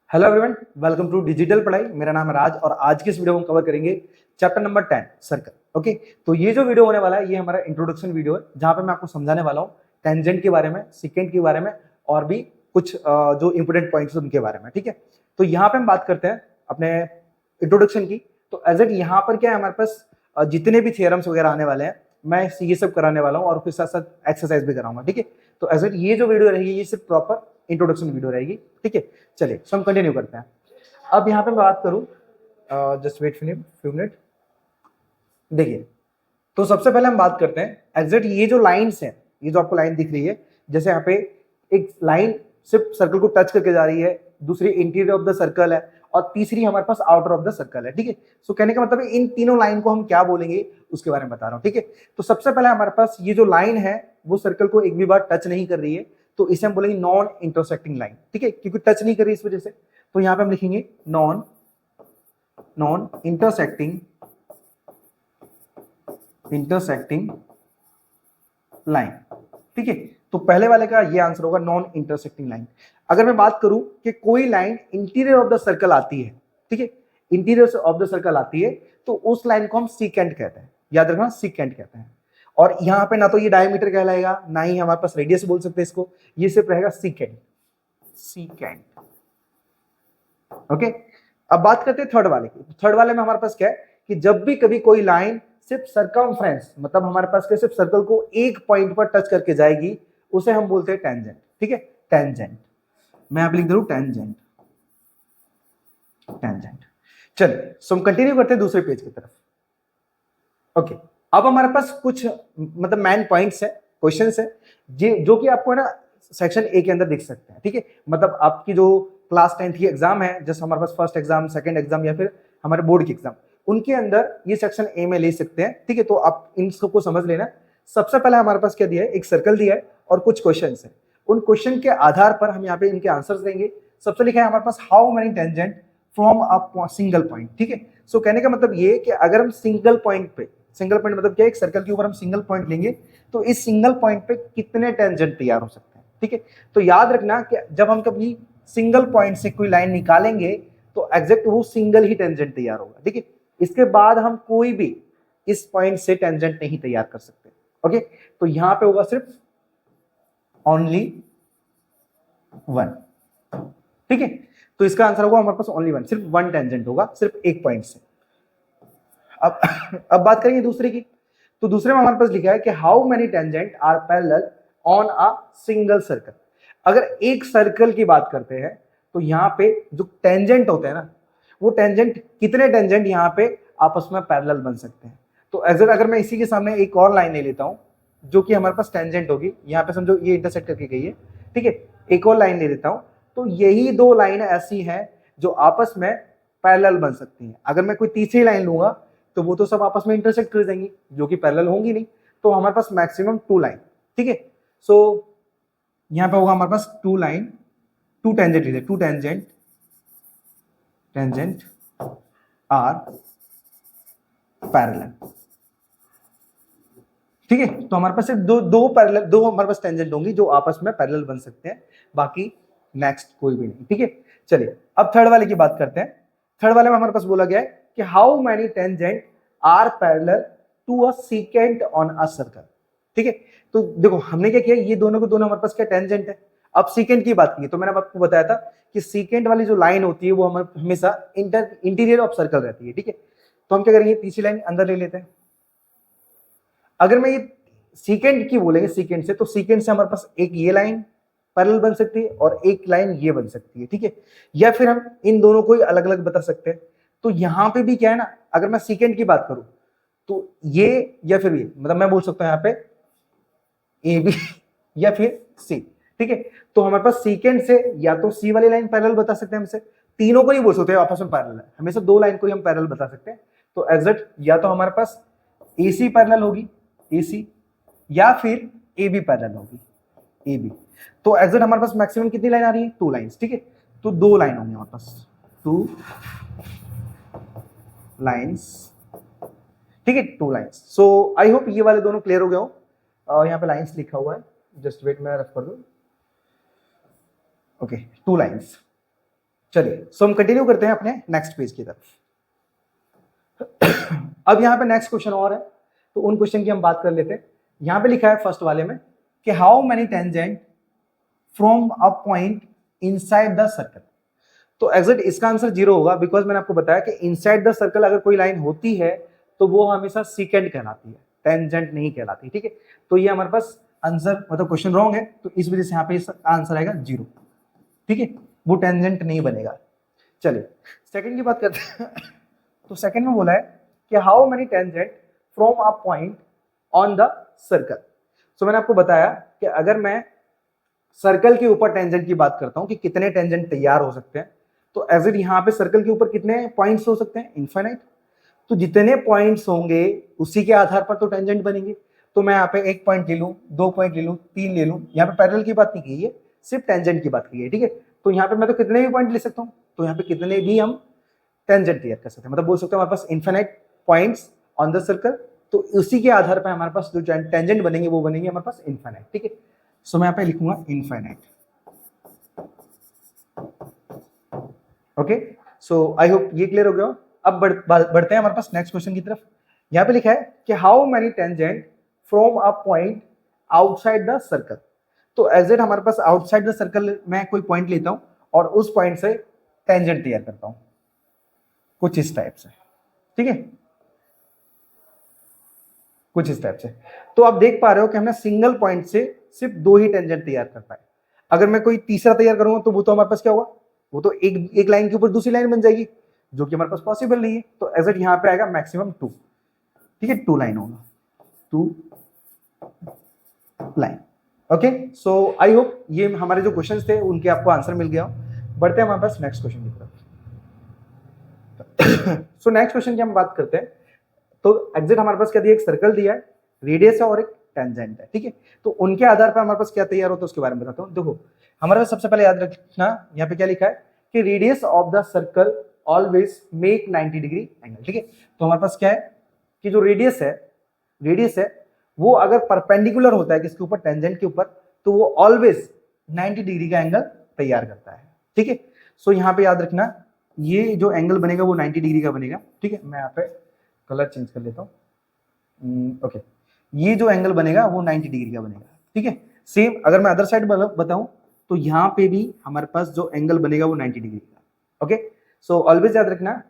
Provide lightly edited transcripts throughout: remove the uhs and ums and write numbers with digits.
Hello everyone, welcome to digital पढ़ाई। मेरा नाम है राज और आज की इस वीडियो में हम कवर करेंगे चैप्टर नंबर 10 सर्कल। ओके, तो ये जो वीडियो होने वाला है ये हमारा इंट्रोडक्शन वीडियो है जहां पे मैं आपको समझाने वाला हूँ टेंजेंट के बारे में, सेकेंड के बारे में और भी कुछ जो इंपोर्टेंट पॉइंट्स हैं उनके बारे में। ठीक है, तो यहाँ पे हम बात करते हैं अपने इंट्रोडक्शन की। तो एज इट यहाँ पर क्या है, हमारे पास जितने भी थियरम्स वगैरह आने वाले हैं मैं ये सब कराने वाला हूँ और फिर साथ साथ एक्सरसाइज भी कराऊंगा। ठीक है, तो एज इट ये जो वीडियो रहेगी ये सिर्फ प्रॉपर इंट्रोडक्शन वीडियो रहेगी। ठीक है, चलिए हम कंटिन्यू करते हैं। अब यहाँ पे मैं बात करूं, जस्ट वेट फ्यू मिनट। देखिए, तो सबसे पहले हम बात करते हैं एग्जैक्ट ये जो लाइंस हैं, ये जो आपको लाइन दिख रही है, जैसे यहाँ पे एक लाइन सिर्फ सर्कल को टच करके जा रही है, दूसरी इंटीरियर ऑफ द सर्कल है और तीसरी हमारे पास आउटर ऑफ द सर्कल है। ठीक है, सो कहने का मतलब इन तीनों लाइन को हम क्या बोलेंगे उसके बारे में बता रहा हूँ। ठीक है, तो सबसे पहले हमारे पास ये जो लाइन है वो सर्कल को एक भी बार टच नहीं कर रही है, तो इसे हम बोलेंगे नॉन इंटरसेक्टिंग लाइन। ठीक है, क्योंकि टच नहीं कर रही इस वजह से, तो यहां पे हम लिखेंगे नॉन इंटरसेक्टिंग लाइन। ठीक है, तो पहले वाले का ये आंसर होगा नॉन इंटरसेक्टिंग लाइन। अगर मैं बात करूं कि कोई line interior of the circle आती है, ठीक है, इंटीरियर ऑफ द सर्कल आती है, तो उस लाइन को हम सीकेंट कहते हैं। याद रखना, सीकेंट कहते हैं। और यहां पे ना तो ये डायमीटर कहलाएगा, ना ही हमारे पास रेडियस बोल सकते हैं इसको, ये सिर्फ रहेगा सीकेंट। ओके, अब बात करते हैं थर्ड वाले की। थर्ड वाले में हमारे पास क्या है कि जब भी कभी कोई लाइन सिर्फ सरकमफ्रेंस, मतलब हमारे पास क्या, सिर्फ सर्कल को एक पॉइंट पर टच करके जाएगी, उसे हम बोलते हैं टेंजेंट। ठीक है, टेंजेंट, मैं यहां पे लिख दे रहा हूं टेंजेंट। चलिए, सो हम कंटिन्यू करते हैं दूसरे पेज की तरफ। ओके, अब हमारे पास कुछ मतलब मेन पॉइंट्स है, क्वेश्चंस है जो कि आपको है ना सेक्शन ए के अंदर दिख सकते हैं। ठीक है, मतलब आपकी जो क्लास 10th की एग्जाम है, जैसे हमारे पास फर्स्ट एग्जाम, सेकंड एग्जाम या फिर हमारे बोर्ड की एग्जाम, उनके अंदर ये सेक्शन ए में ले सकते हैं। ठीक है, तो आप इन सबको समझ लेना। सबसे पहले हमारे पास क्या दिया है, एक सर्कल दिया है और कुछ क्वेश्चन है। उन क्वेश्चन के आधार पर हम यहाँ पे इनके आंसर देंगे। सबसे लिखा है हमारे पास how many tangent from a single point. ठीक है, सो कहने का मतलब ये कि अगर हम सिंगल पॉइंट पे, सिंगल पॉइंट मतलब क्या, एक सर्कल के ऊपर हम सिंगल पॉइंट लेंगे तो इस सिंगल पॉइंट पे कितने टेंजेंट तैयार हो सकते हैं। ठीक है, तो याद रखना कि जब हम कभी सिंगल पॉइंट से कोई लाइन निकालेंगे तो एग्जैक्ट वो सिंगल ही टेंजेंट तैयार होगा। ठीक है, इसके बाद हम कोई भी इस पॉइंट से टेंजेंट नहीं तैयार कर सकते। ओके, तो यहां पे होगा सिर्फ ओनली वन। ठीक है, तो इसका आंसर होगा हमारे पास ओनली वन, सिर्फ वन टेंजेंट होगा, सिर्फ एक पॉइंट से। अब बात करेंगे दूसरे की। तो दूसरे में हमारे पास लिखा है कि how many tangent are parallel on a single circle. अगर एक सर्कल की बात करते हैं तो यहाँ पे जो टेंजेंट होते हैं ना, वो टेंजेंट, कितने टेंजेंट यहाँ पे आपस में पैरेलल बन सकते हैं। तो अगर मैं इसी के सामने एक और लाइन ले लेता हूं जो कि हमारे पास टेंजेंट होगी, यहाँ पे समझो ये इंटरसेक्ट करके गई है। ठीक है, एक और लाइन ले लेता हूं, तो यही दो लाइन ऐसी हैं जो आपस में पैरेलल बन सकती हैं। अगर मैं कोई तीसरी लाइन लूंगा तो वो तो सब आपस में इंटरसेक्ट कर देंगी, जो कि पैरेलल होंगी नहीं। तो हमारे पास मैक्सिमम टू लाइन। ठीक है, सो यहां पे होगा हमारे पास टू लाइन, टू टेंजेंट लीजिए, टू टेंजेंट आर पैरेलल। ठीक है, तो हमारे पास सिर्फ दो पैरेलल, दो हमारे पास टेंजेंट होंगी जो आपस में पैरेलल बन सकते हैं, बाकी नेक्स्ट कोई भी नहीं। ठीक है, चलिए अब थर्ड वाले की बात करते हैं। थर्ड वाले में हमारे पास बोला गया है कि how many tangent are parallel to a secant on a circle. ठीक है, तो देखो हमने क्या किया, ये दोनों के दोनों हमारे पास क्या टेंजेंट है। अब सीकेंट की बात की तो मैंने आपको बताया था कि सीकेंट वाली जो लाइन होती है वो हमारे हमेशा इंटीरियर ऑफ सर्कल रहती है। ठीक है, तो हम क्या करेंगे, तीसरी लाइन अंदर ले लेते हैं। अगर मैं ये सीकेंट की बोलेंगे, सीकेंट से, तो सीकेंट से हमारे पास एक ये लाइन पैरेलल बन सकती है और एक लाइन ये बन सकती है। ठीक है, या फिर हम इन दोनों को अलग अलग बता सकते हैं। तो यहां पे भी क्या है ना, अगर मैं सीकेंट की बात करूं तो ये या फिर ये, मतलब मैं बोल सकता हूं यहां पे ए बी या फिर सी। ठीक है, तो हमारे पास सीकेंट से या तो सी वाली लाइन पैरेलल बता सकते हैं, हमसे तीनों को नहीं बोल सकते आपस में पैरेलल है, हमेशा दो लाइन को ही हम पैरेलल बता सकते हैं। तो एग्जैक्ट या तो हमारे पास AC पैरेलल होगी, AC, या फिर AB पैरेलल होगी, AB। तो एग्जैक्ट हमारे पास मैक्सिमम कितनी लाइन आ रही है, टू लाइंस। ठीक है, तो दो लाइन होंगी हमारे पास, टू लाइंस। ठीक है, two lines. So I hope ये वाले दोनों क्लियर हो गए हो। यहाँ पे लाइंस लिखा हुआ है, जस्ट वेट मैं रफ कर दूं। Okay, two lines. चलिए सो हम कंटिन्यू करते हैं अपने नेक्स्ट पेज की तरफ। अब यहाँ पे नेक्स्ट क्वेश्चन और है, तो उन क्वेश्चन की हम बात कर लेते हैं। यहाँ पे लिखा है फर्स्ट वाले में कि how many tangent from a point inside the circle. तो एग्जैक्ट इसका आंसर 0 होगा, बिकॉज मैंने आपको बताया कि इनसाइड द सर्कल अगर कोई लाइन होती है तो वो हमेशा सीकेंड कहलाती है, टेंजेंट नहीं कहलाती। ठीक है, तो ये हमारे पास आंसर मतलब क्वेश्चन रॉन्ग है, तो इस वजह से यहाँ पे आंसर आएगा 0। ठीक है, वो टेंजेंट नहीं बनेगा। चलिए सेकंड की बात करते हैं। तो सेकंड में बोला है कि how many tangent from a point on the circle. So मैंने आपको बताया कि अगर मैं सर्कल के ऊपर टेंजेंट की बात करता हूं कि कितने टेंजेंट तैयार हो सकते हैं, तो एज इट यहाँ पे सर्कल के ऊपर कितने पॉइंट्स हो सकते हैं, इनफाइनाइट। तो जितने पॉइंट्स होंगे उसी के आधार पर तो टेंजेंट बनेंगे। तो मैं यहाँ पे 1 पॉइंट ले लूँ, 2 पॉइंट ले लूँ, 3 ले लूँ, यहाँ पे पैरेलल की बात नहीं की है, सिर्फ टेंजेंट की बात की है। ठीक है, तो यहाँ पे मैं तो कितने भी पॉइंट ले सकता हूँ, तो यहाँ पे कितने भी हम टेंजेंट तैयार कर सकते हैं, मतलब बोल सकते हैं हमारे पास infinite points on the circle, तो उसी के आधार पर हमारे पास जो टेंजेंट बनेंगे वो बनेंगे हमारे पास इनफाइनाइट। ठीक है, सो मैं यहाँ पे लिखूंगा infinite. Okay, so I hope ये क्लियर हो गया। अब बढ़ते हैं हमारे पास नेक्स्ट क्वेश्चन की तरफ। यहाँ पे लिखा है कि how many tangent from a point outside the circle. तो एग्जैक्ट हमारे पास आउटसाइड द सर्कल में कोई पॉइंट लेता हूं और उस पॉइंट से टेंजेंट तैयार करता हूं कुछ इस टाइप से। ठीक है, कुछ इस टाइप से। तो आप देख पा रहे हो कि हमने सिंगल पॉइंट से सिर्फ 2 ही टेंजेंट तैयार कर पाए। अगर मैं कोई तीसरा तैयार करूंगा तो वो तो हमारे पास क्या होगा, वो तो एक लाइन के ऊपर दूसरी लाइन बन जाएगी, जो कि हमारे पास पॉसिबल नहीं है। तो एग्जैक्ट यहाँ पे आएगा मैक्सिमम 2। ठीक है, 2 लाइन होगा, 2 line. Okay, so I hope ये हमारे जो क्वेश्चंस थे उनके आपको आंसर मिल गया हो। बढ़ते हैं हमारे पास नेक्स्ट क्वेश्चन की तरफ। सो नेक्स्ट क्वेश्चन की हम बात करते हैं। तो एग्जैक्ट हमारे पास क्या दिया, एक सर्कल दिया है, रेडियस है और एक टेंजेंट है। ठीक है, तो उनके आधार पर हमारे पास क्या तैयार होता है उसके बारे में बताता हूँ। देखो हमारे पास सबसे पहले याद रखना, यहाँ पे क्या लिखा है कि radius of the circle always make 90 degree angle. ठीक है, तो हमारे पास क्या है कि जो रेडियस है वो अगर परपेंडिकुलर होता है किसके ऊपर, टेंजेंट के ऊपर, तो वो ऑलवेज 90 डिग्री का एंगल तैयार करता है। ठीक है, सो यहाँ पे याद रखना ये जो एंगल बनेगा वो 90 डिग्री का बनेगा। ठीक है, मैं यहाँ पे कलर चेंज कर लेता हूँ। ओके, ये जो एंगल बनेगा वो 90 डिग्री का बनेगा। ठीक है, सेम अगर मैं अदर साइड बताऊं तो यहाँ पे भी हमारे पास जो एंगल बनेगा वो 90 डिग्री का। ओके, सो ऑलवेज याद रखना,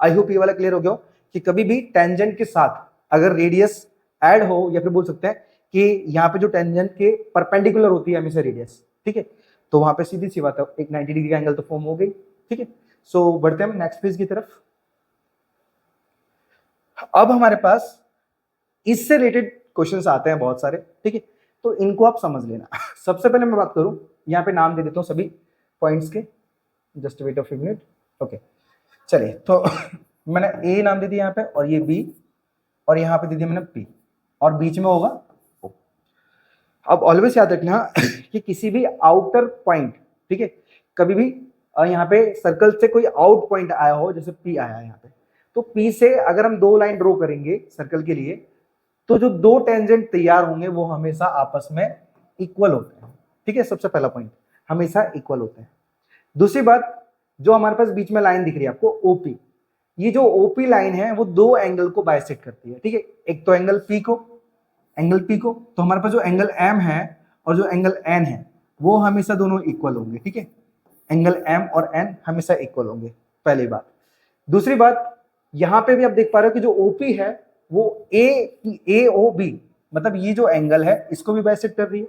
आई होप ये वाला क्लियर हो गया कि कभी भी टेंजेंट के साथ अगर रेडियस ऐड हो, या फिर बोल सकते हैं कि यहाँ पे जो टेंजेंट के परपेंडिकुलर होती है हमेशा रेडियस, ठीक है, तो वहां पे सीधी सी बात है एक 90 डिग्री का एंगल तो फॉर्म हो गई। ठीक है, सो बढ़ते हैं नेक्स्ट पेज की तरफ। अब हमारे पास इससे रिलेटेड क्वेश्चंस आते हैं बहुत सारे। ठीक है, तो इनको आप समझ लेना। सबसे पहले मैं बात करूं, यहाँ पे नाम दे देता हूं सभी पॉइंट्स के, just weight of a minute. Okay, चलिए, तो मैंने ए नाम दे दिया यहाँ पे, और ये बी, और यहाँ पे दे दिया मैंने पी, और बीच में होगा ओ। अब ऑलवेज याद रखना कि किसी भी आउटर पॉइंट, ठीक है, कभी भी यहाँ पे सर्कल से कोई आउट पॉइंट आया हो, जैसे पी आया है यहाँ पे, तो पी से अगर हम 2 लाइन ड्रॉ करेंगे सर्कल के लिए, तो जो 2 टेंजेंट तैयार होंगे वो हमेशा आपस में इक्वल होते हैं। ठीक है, सबसे पहला पॉइंट, हमेशा इक्वल होते हैं। दूसरी बात, जो हमारे पास बीच में लाइन दिख रही है आपको ओपी, ये जो ओपी लाइन है वो 2 एंगल को बाइसेक्ट करती है। ठीक है, एक तो एंगल पी को, तो हमारे पास जो एंगल एम है और जो एंगल एन है वो हमेशा दोनों इक्वल होंगे। ठीक है, एंगल एम और एन हमेशा इक्वल होंगे, पहली बात। दूसरी बात, यहां पे भी आप देख पा रहे हो कि जो ओपी है वो ए ओ बी, मतलब ये जो एंगल है इसको भी बाइसेक्ट कर रही है,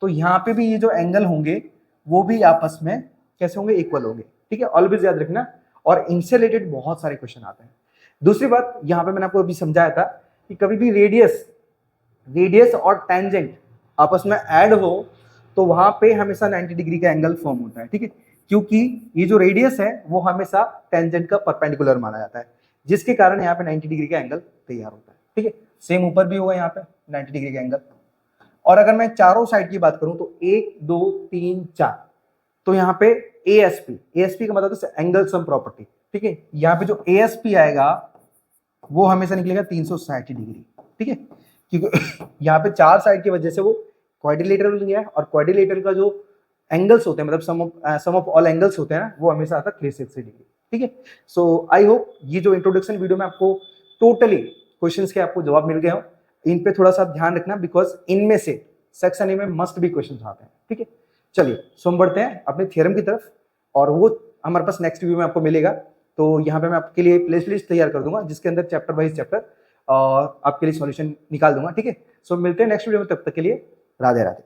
तो यहाँ पे भी ये जो एंगल होंगे वो भी आपस में कैसे होंगे, इक्वल होंगे। ठीक है, ऑलवेज याद रखना, और इनसे रिलेटेड बहुत सारे क्वेश्चन आते हैं। दूसरी बात, यहाँ पे मैंने आपको अभी समझाया था कि कभी भी रेडियस और टेंजेंट आपस में ऐड हो तो वहां पे हमेशा 90 डिग्री का एंगल फॉर्म होता है। ठीक है, क्योंकि ये जो रेडियस है वो हमेशा टेंजेंट का परपेंडिकुलर माना जाता है, जिसके कारण यहाँ पे 90 डिग्री का एंगल तैयार होता है। ठीक है, सेम ऊपर भी होगा यहाँ पे 90 डिग्री का एंगल। और अगर मैं चारों साइड की बात करूं तो 1 2 3 4, तो यहाँ पे एएसपी का मतलब एंगल सम प्रॉपर्टी। ठीक है, यहाँ पे जो एएसपी आएगा वो हमेशा निकलेगा 360 डिग्री। ठीक है, क्योंकि यहाँ पे 4 साइड की वजह से वो क्वाड्रिलेटरल बन गया है, और क्वाड्रिलेटरल का जो एंगल्स होते हैं, मतलब सम ऑफ ऑल एंगल्स होते हैं ना, वो हमेशा आता है 360 डिग्री। ठीक है, सो आई होप ये जो इंट्रोडक्शन वीडियो में आपको टोटली क्वेश्चंस के आपको जवाब मिल गए हो। इन पे थोड़ा सा ध्यान रखना, बिकॉज इनमें से सेक्शन ए में मस्ट भी क्वेश्चन आते हैं। ठीक है, चलिए सो हम बढ़ते हैं अपने थ्योरम की तरफ, और वो हमारे पास नेक्स्ट वीडियो में आपको मिलेगा। तो यहाँ पे मैं आपके लिए प्लेलिस्ट लिस्ट तैयार कर दूंगा, जिसके अंदर चैप्टर वाइज चैप्टर और आपके लिए सॉल्यूशन निकाल दूंगा। ठीक है, सो मिलते हैं नेक्स्ट वीडियो में, तब तक के लिए राधे राधे।